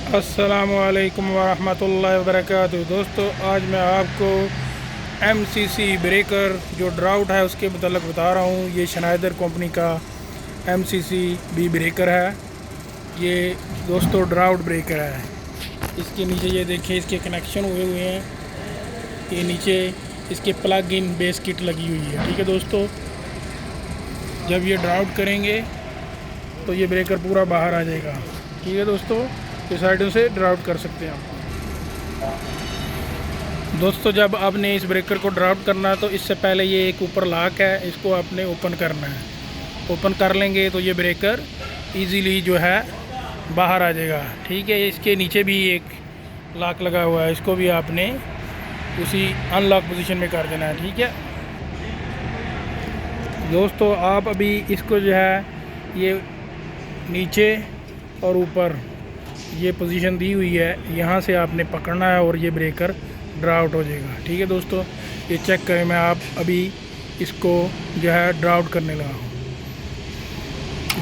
अस्सलामुअलैकुम वरहमतुल्लाहि वबरकातुहू। दोस्तों, आज मैं आपको MCC ब्रेकर जो ड्राउट है उसके मतलब बता रहा हूँ। ये शनाइडर कंपनी का MCC बी ब्रेकर है। ये दोस्तों ड्राउट ब्रेकर है। इसके नीचे ये देखिए, इसके कनेक्शन हुए हैं। ये नीचे इसके प्लग इन बेस किट लगी हुई है। ठीक है दोस्तों, जब ये ड्राउट करेंगे तो ये ब्रेकर पूरा बाहर आ जाएगा। ठीक है दोस्तों, इस साइडों से ड्राउट कर सकते हैं आप। दोस्तों, जब आपने इस ब्रेकर को ड्राउट करना है तो इससे पहले ये एक ऊपर लॉक है, इसको आपने ओपन करना है। ओपन कर लेंगे तो ये ब्रेकर इजीली जो है बाहर आ जाएगा। ठीक है, इसके नीचे भी एक लॉक लगा हुआ है, इसको भी आपने उसी अनलॉक पोजीशन में कर देना है। ठीक है दोस्तों, आप अभी इसको जो है ये नीचे और ऊपर ये पोजीशन दी हुई है, यहाँ से आपने पकड़ना है और ये ब्रेकर ड्राउट हो जाएगा। ठीक है दोस्तों, ये चेक करें। मैं आप अभी इसको जो है ड्राउट करने लगा हूँ,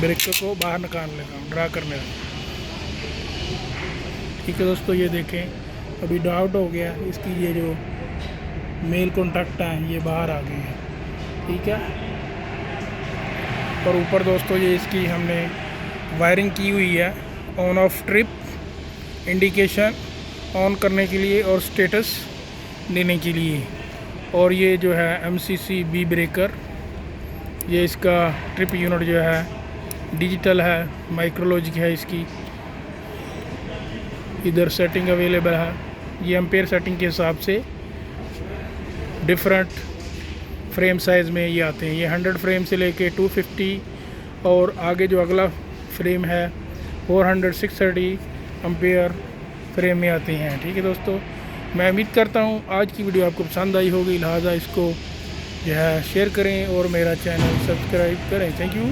ब्रेकर को बाहर निकाल लगा हूँ, ड्रा करने लगा। ठीक है दोस्तों, ये देखें अभी ड्राउट हो गया। इसकी ये जो मेल कॉन्टैक्ट है ये बाहर आ गए हैं। ठीक है, और ऊपर दोस्तों ये इसकी हमने वायरिंग की हुई है, on off trip indication on करने के लिए और स्टेटस देने के लिए। और ये जो है MCC बी ब्रेकर, ये इसका ट्रिप यूनिट जो है डिजिटल है, माइक्रोलॉजिक है। इसकी इधर सेटिंग अवेलेबल है। ये एम्पेयर सेटिंग के हिसाब से डिफरेंट फ्रेम साइज़ में ये आते हैं। ये 100 फ्रेम से लेके 250 और आगे जो अगला फ्रेम है 400 630 एम्पेयर फ्रेम में आते हैं। ठीक है दोस्तों, मैं उम्मीद करता हूँ आज की वीडियो आपको पसंद आई होगी, लिहाजा इसको जो है शेयर करें और मेरा चैनल सब्सक्राइब करें। Thank you.